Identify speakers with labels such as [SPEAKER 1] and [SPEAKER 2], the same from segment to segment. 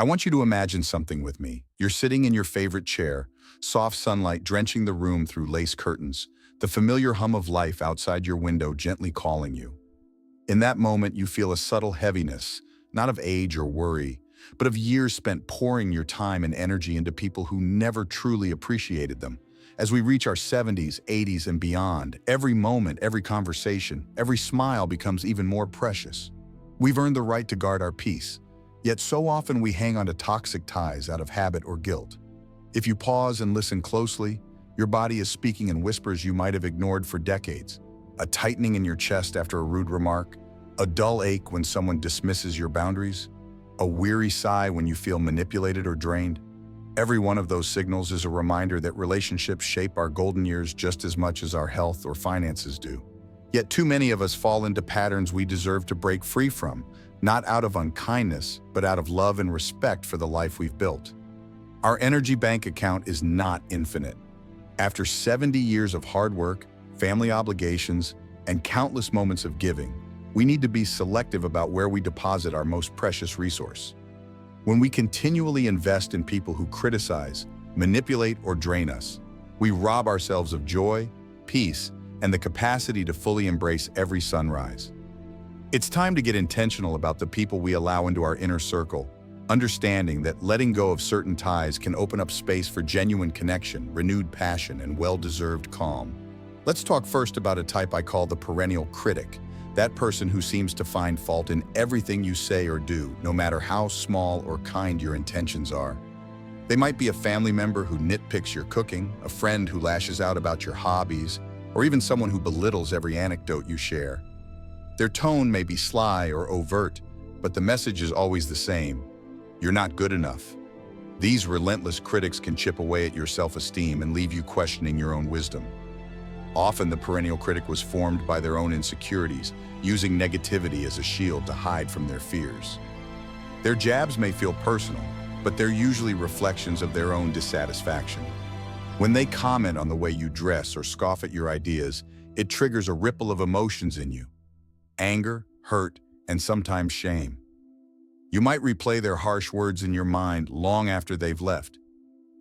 [SPEAKER 1] I want you to imagine something with me. You're sitting in your favorite chair, soft sunlight drenching the room through lace curtains, the familiar hum of life outside your window gently calling you. In that moment, you feel a subtle heaviness, not of age or worry, but of years spent pouring your time and energy into people who never truly appreciated them. As we reach our 70s, 80s, and beyond, every moment, every conversation, every smile becomes even more precious. We've earned the right to guard our peace, yet so often we hang on to toxic ties out of habit or guilt. If you pause and listen closely, your body is speaking in whispers you might have ignored for decades. A tightening in your chest after a rude remark, a dull ache when someone dismisses your boundaries, a weary sigh when you feel manipulated or drained. Every one of those signals is a reminder that relationships shape our golden years just as much as our health or finances do. Yet too many of us fall into patterns we deserve to break free from, not out of unkindness, but out of love and respect for the life we've built. Our energy bank account is not infinite. After 70 years of hard work, family obligations, and countless moments of giving, we need to be selective about where we deposit our most precious resource. When we continually invest in people who criticize, manipulate, or drain us, we rob ourselves of joy, peace, and the capacity to fully embrace every sunrise. It's time to get intentional about the people we allow into our inner circle, understanding that letting go of certain ties can open up space for genuine connection, renewed passion, and well-deserved calm. Let's talk first about a type I call the perennial critic, that person who seems to find fault in everything you say or do, no matter how small or kind your intentions are. They might be a family member who nitpicks your cooking, a friend who lashes out about your hobbies, or even someone who belittles every anecdote you share. Their tone may be sly or overt, but the message is always the same: you're not good enough. These relentless critics can chip away at your self-esteem and leave you questioning your own wisdom. Often the perennial critic was formed by their own insecurities, using negativity as a shield to hide from their fears. Their jabs may feel personal, but they're usually reflections of their own dissatisfaction. When they comment on the way you dress or scoff at your ideas, it triggers a ripple of emotions in you: anger, hurt, and sometimes shame. You might replay their harsh words in your mind long after they've left,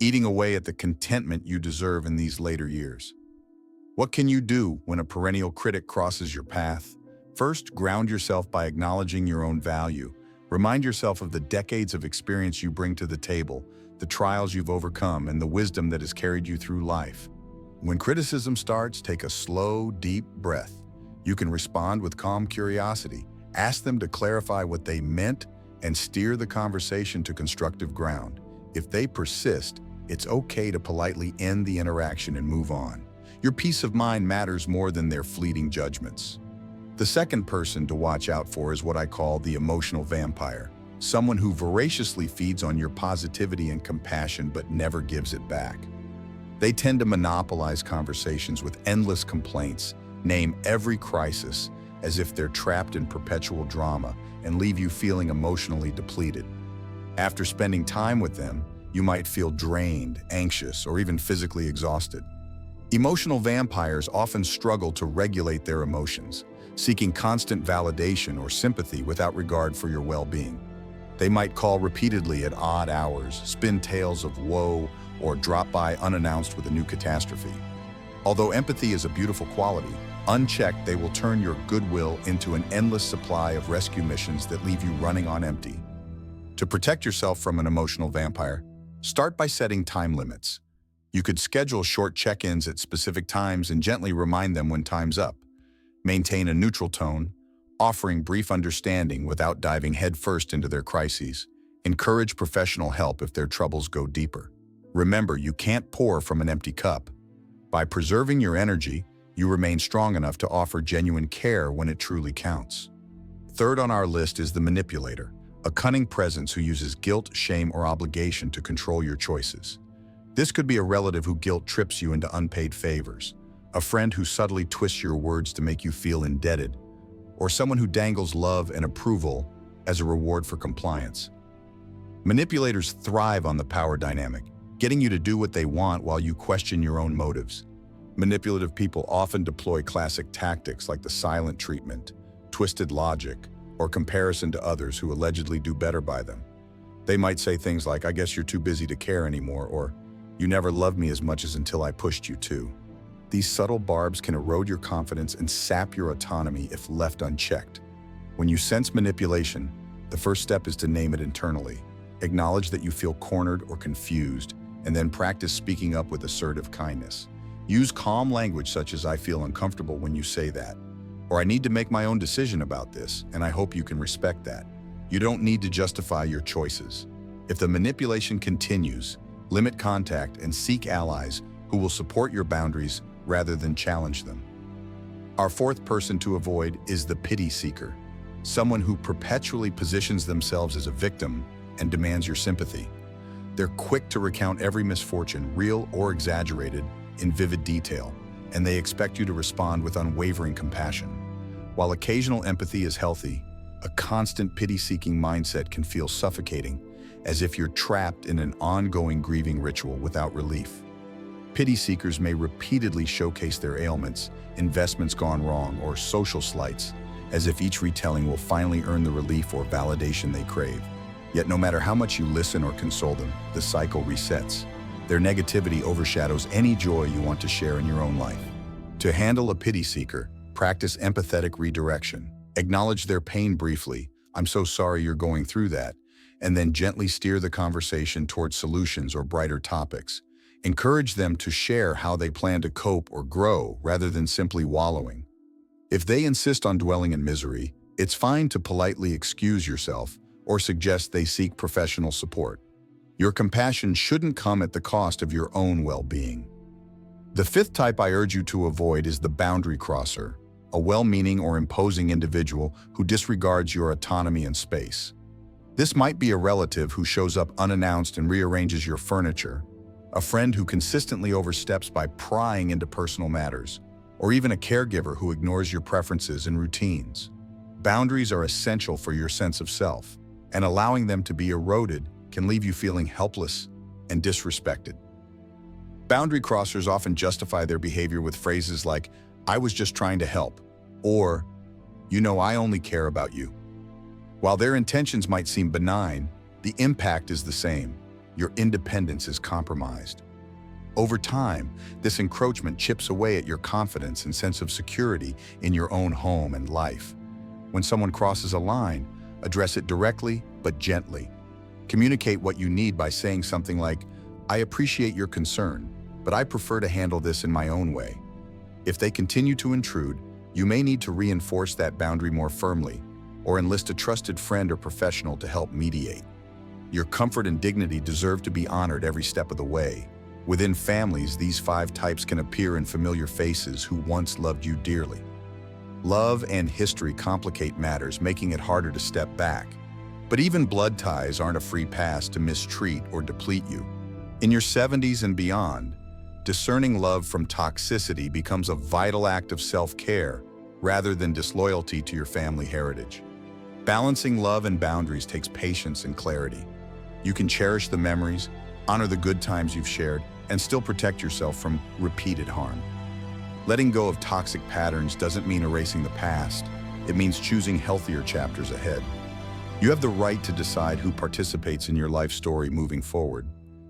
[SPEAKER 1] eating away at the contentment you deserve in these later years. What can you do when a perennial critic crosses your path? First, ground yourself by acknowledging your own value. Remind yourself of the decades of experience you bring to the table, the trials you've overcome, and the wisdom that has carried you through life. When criticism starts, take a slow, deep breath. You can respond with calm curiosity. Ask them to clarify what they meant and steer the conversation to constructive ground. If they persist, it's okay to politely end the interaction and move on. Your peace of mind matters more than their fleeting judgments. The second person to watch out for is what I call the emotional vampire, someone who voraciously feeds on your positivity and compassion but never gives it back. They tend to monopolize conversations with endless complaints, name every crisis as if they're trapped in perpetual drama, and leave you feeling emotionally depleted. After spending time with them, you might feel drained, anxious, or even physically exhausted. Emotional vampires often struggle to regulate their emotions, seeking constant validation or sympathy without regard for your well-being. They might call repeatedly at odd hours, spin tales of woe, or drop by unannounced with a new catastrophe. Although empathy is a beautiful quality, unchecked, they will turn your goodwill into an endless supply of rescue missions that leave you running on empty. To protect yourself from an emotional vampire, start by setting time limits. You could schedule short check-ins at specific times and gently remind them when time's up. Maintain a neutral tone, offering brief understanding without diving headfirst into their crises. Encourage professional help if their troubles go deeper. Remember, you can't pour from an empty cup. By preserving your energy, you remain strong enough to offer genuine care when it truly counts. Third on our list is the manipulator, a cunning presence who uses guilt, shame, or obligation to control your choices. This could be a relative who guilt-trips you into unpaid favors, a friend who subtly twists your words to make you feel indebted, or someone who dangles love and approval as a reward for compliance. Manipulators thrive on the power dynamic, getting you to do what they want while you question your own motives. Manipulative people often deploy classic tactics like the silent treatment, twisted logic, or comparison to others who allegedly do better by them. They might say things like, "I guess you're too busy to care anymore," or "You never loved me as much as until I pushed you to." These subtle barbs can erode your confidence and sap your autonomy if left unchecked. When you sense manipulation, the first step is to name it internally. Acknowledge that you feel cornered or confused, and then practice speaking up with assertive kindness. Use calm language such as, "I feel uncomfortable when you say that," or "I need to make my own decision about this, and I hope you can respect that." You don't need to justify your choices. If the manipulation continues, limit contact and seek allies who will support your boundaries rather than challenge them. Our fourth person to avoid is the pity seeker, someone who perpetually positions themselves as a victim and demands your sympathy. They're quick to recount every misfortune, real or exaggerated, in vivid detail, and they expect you to respond with unwavering compassion. While occasional empathy is healthy, a constant pity-seeking mindset can feel suffocating, as if you're trapped in an ongoing grieving ritual without relief. Pity seekers may repeatedly showcase their ailments, investments gone wrong, or social slights, as if each retelling will finally earn the relief or validation they crave. Yet no matter how much you listen or console them, the cycle resets. Their negativity overshadows any joy you want to share in your own life. To handle a pity seeker, practice empathetic redirection. Acknowledge their pain briefly, "I'm so sorry you're going through that," and then gently steer the conversation towards solutions or brighter topics. Encourage them to share how they plan to cope or grow rather than simply wallowing. If they insist on dwelling in misery, it's fine to politely excuse yourself or suggest they seek professional support. Your compassion shouldn't come at the cost of your own well-being. The fifth type I urge you to avoid is the boundary crosser, a well-meaning or imposing individual who disregards your autonomy and space. This might be a relative who shows up unannounced and rearranges your furniture, a friend who consistently oversteps by prying into personal matters, or even a caregiver who ignores your preferences and routines. Boundaries are essential for your sense of self, and allowing them to be eroded can leave you feeling helpless and disrespected. Boundary crossers often justify their behavior with phrases like, "I was just trying to help," or, "You know, I only care about you." While their intentions might seem benign, the impact is the same. Your independence is compromised. Over time, this encroachment chips away at your confidence and sense of security in your own home and life. When someone crosses a line, address it directly but gently. Communicate what you need by saying something like, "I appreciate your concern, but I prefer to handle this in my own way." If they continue to intrude, you may need to reinforce that boundary more firmly, or enlist a trusted friend or professional to help mediate. Your comfort and dignity deserve to be honored every step of the way. Within families, these 5 types can appear in familiar faces who once loved you dearly. Love and history complicate matters, making it harder to step back. But even blood ties aren't a free pass to mistreat or deplete you. In your 70s and beyond, discerning love from toxicity becomes a vital act of self-care rather than disloyalty to your family heritage. Balancing love and boundaries takes patience and clarity. You can cherish the memories, honor the good times you've shared, and still protect yourself from repeated harm. Letting go of toxic patterns doesn't mean erasing the past. It means choosing healthier chapters ahead. You have the right to decide who participates in your life story moving forward.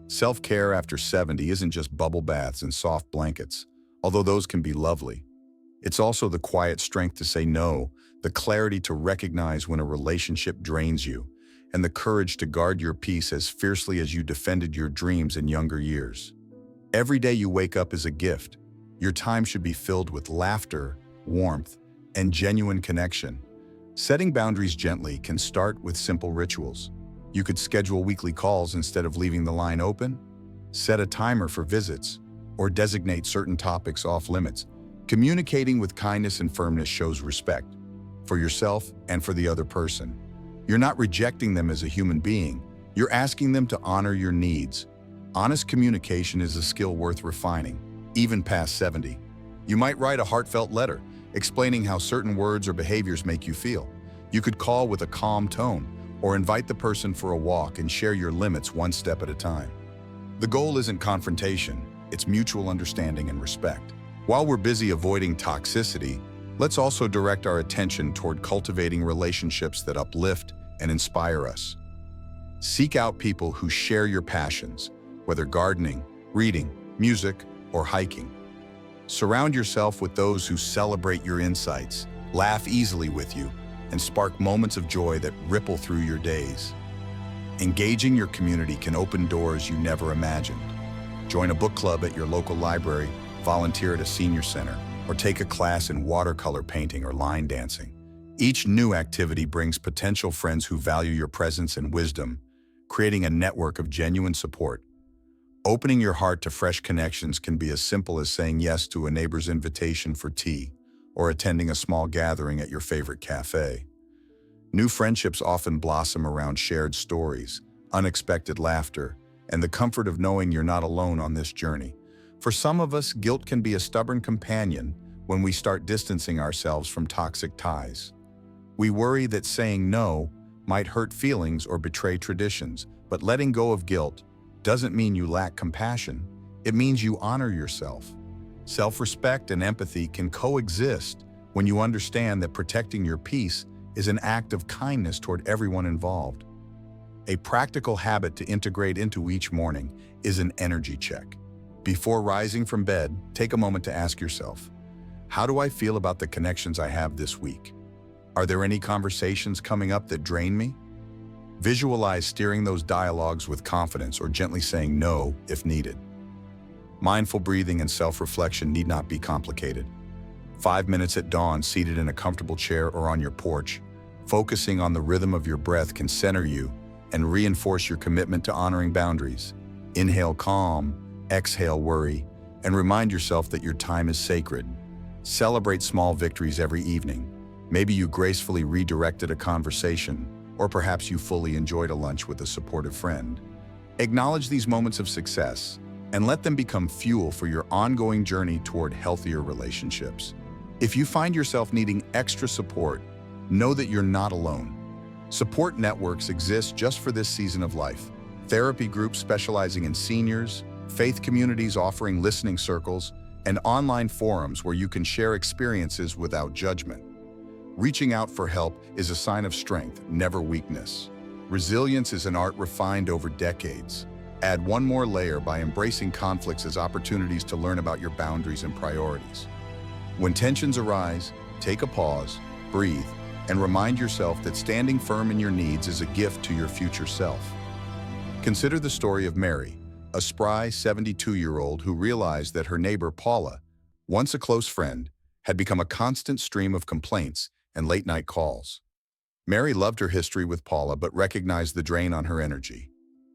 [SPEAKER 1] Self-care after 70 isn't just bubble baths and soft blankets, although those can be lovely. It's also the quiet strength to say no, the clarity to recognize when a relationship drains you, and the courage to guard your peace as fiercely as you defended your dreams in younger years. Every day you wake up is a gift. Your time should be filled with laughter, warmth, and genuine connection. Setting boundaries gently can start with simple rituals. You could schedule weekly calls instead of leaving the line open, set a timer for visits, or designate certain topics off limits. Communicating with kindness and firmness shows respect for yourself and for the other person. You're not rejecting them as a human being. You're asking them to honor your needs. Honest communication is a skill worth refining, even past 70. You might write a heartfelt letter, explaining how certain words or behaviors make you feel. You could call with a calm tone, or invite the person for a walk and share your limits one step at a time. The goal isn't confrontation, it's mutual understanding and respect. While we're busy avoiding toxicity, let's also direct our attention toward cultivating relationships that uplift and inspire us. Seek out people who share your passions, whether gardening, reading, music, or hiking. Surround yourself with those who celebrate your insights, laugh easily with you, and spark moments of joy that ripple through your days. Engaging your community can open doors you never imagined. Join a book club at your local library, volunteer at a senior center, or take a class in watercolor painting or line dancing. Each new activity brings potential friends who value your presence and wisdom, creating a network of genuine support. Opening your heart to fresh connections can be as simple as saying yes to a neighbor's invitation for tea or attending a small gathering at your favorite cafe. New friendships often blossom around shared stories, unexpected laughter, and the comfort of knowing you're not alone on this journey. For some of us, guilt can be a stubborn companion when we start distancing ourselves from toxic ties. We worry that saying no might hurt feelings or betray traditions, but letting go of guilt doesn't mean you lack compassion. It means you honor yourself. Self-respect and empathy can coexist when you understand that protecting your peace is an act of kindness toward everyone involved. A practical habit to integrate into each morning is an energy check. Before rising from bed, take a moment to ask yourself, how do I feel about the connections I have this week? Are there any conversations coming up that drain me? Visualize steering those dialogues with confidence or gently saying no if needed. Mindful breathing and self-reflection need not be complicated. 5 minutes at dawn seated in a comfortable chair or on your porch, focusing on the rhythm of your breath can center you and reinforce your commitment to honoring boundaries. Inhale calm, exhale worry, and remind yourself that your time is sacred. Celebrate small victories every evening. Maybe you gracefully redirected a conversation, or perhaps you fully enjoyed a lunch with a supportive friend. Acknowledge these moments of success and let them become fuel for your ongoing journey toward healthier relationships. If you find yourself needing extra support, know that you're not alone. Support networks exist just for this season of life. Therapy groups specializing in seniors, faith communities offering listening circles, and online forums where you can share experiences without judgment. Reaching out for help is a sign of strength, never weakness. Resilience is an art refined over decades. Add one more layer by embracing conflicts as opportunities to learn about your boundaries and priorities. When tensions arise, take a pause, breathe, and remind yourself that standing firm in your needs is a gift to your future self. Consider the story of Mary, a spry 72-year-old who realized that her neighbor Paula, once a close friend, had become a constant stream of complaints and late-night calls. Mary loved her history with Paula but recognized the drain on her energy.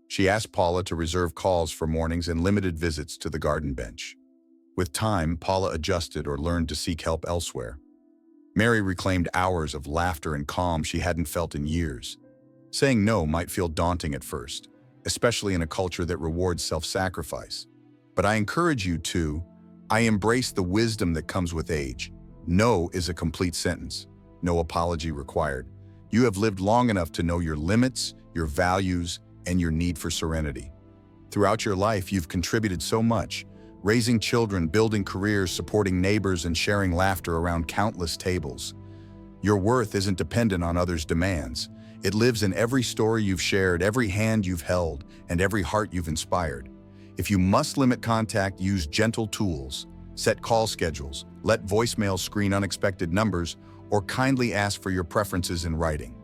[SPEAKER 1] She asked Paula to reserve calls for mornings and limited visits to the garden bench. With time, Paula adjusted or learned to seek help elsewhere. Mary reclaimed hours of laughter and calm she hadn't felt in years. Saying no might feel daunting at first, especially in a culture that rewards self-sacrifice. But I encourage you to, I embrace the wisdom that comes with age. No is a complete sentence. No apology required. You have lived long enough to know your limits, your values, and your need for serenity. Throughout your life, you've contributed so much, raising children, building careers, supporting neighbors, and sharing laughter around countless tables. Your worth isn't dependent on others' demands. It lives in every story you've shared, every hand you've held, and every heart you've inspired. If you must limit contact, use gentle tools. Set call schedules, let voicemails screen unexpected numbers, or kindly ask for your preferences in writing.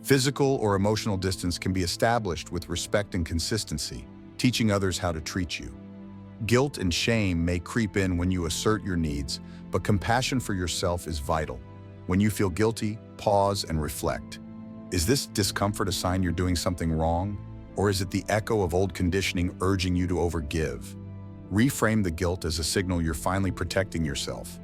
[SPEAKER 1] Physical or emotional distance can be established with respect and consistency, teaching others how to treat you. Guilt and shame may creep in when you assert your needs, but compassion for yourself is vital. When you feel guilty, pause and reflect. Is this discomfort a sign you're doing something wrong? Or is it the echo of old conditioning urging you to overgive? Reframe the guilt as a signal you're finally protecting yourself.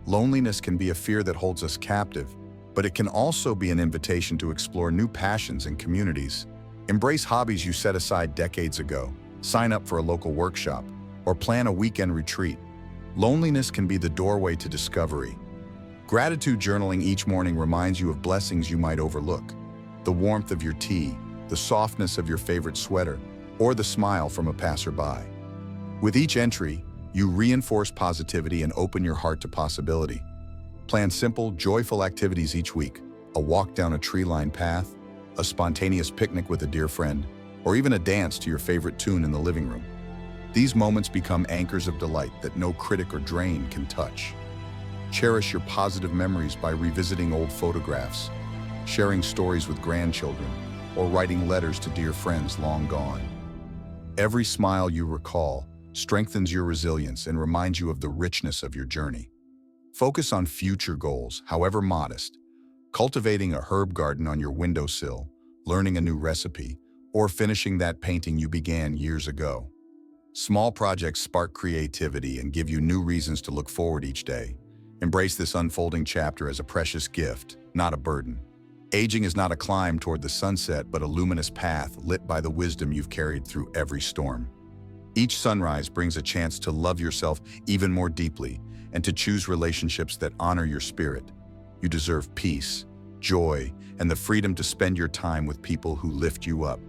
[SPEAKER 1] Loneliness can be a fear that holds us captive, but it can also be an invitation to explore new passions and communities. Embrace hobbies you set aside decades ago. Sign up for a local workshop, or plan a weekend retreat. Loneliness can be the doorway to discovery. Gratitude journaling each morning reminds you of blessings you might overlook. The warmth of your tea, the softness of your favorite sweater, or the smile from a passerby. With each entry, you reinforce positivity and open your heart to possibility. Plan simple, joyful activities each week. A walk down a tree-lined path, a spontaneous picnic with a dear friend, or even a dance to your favorite tune in the living room. These moments become anchors of delight that no critic or drain can touch. Cherish your positive memories by revisiting old photographs, sharing stories with grandchildren, or writing letters to dear friends long gone. Every smile you recall strengthens your resilience and reminds you of the richness of your journey. Focus on future goals, however modest, cultivating a herb garden on your windowsill, learning a new recipe, or finishing that painting you began years ago. Small projects spark creativity and give you new reasons to look forward each day. Embrace this unfolding chapter as a precious gift, not a burden. Aging is not a climb toward the sunset, but a luminous path lit by the wisdom you've carried through every storm. Each sunrise brings a chance to love yourself even more deeply and to choose relationships that honor your spirit. You deserve peace, joy, and the freedom to spend your time with people who lift you up.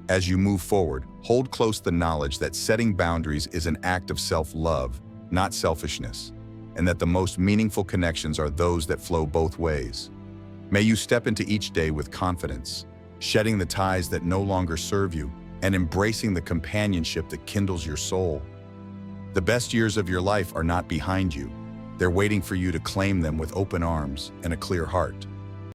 [SPEAKER 1] As you move forward, hold close the knowledge that setting boundaries is an act of self-love, not selfishness, and that the most meaningful connections are those that flow both ways. May you step into each day with confidence, shedding the ties that no longer serve you, and embracing the companionship that kindles your soul. The best years of your life are not behind you. They're waiting for you to claim them with open arms and a clear heart.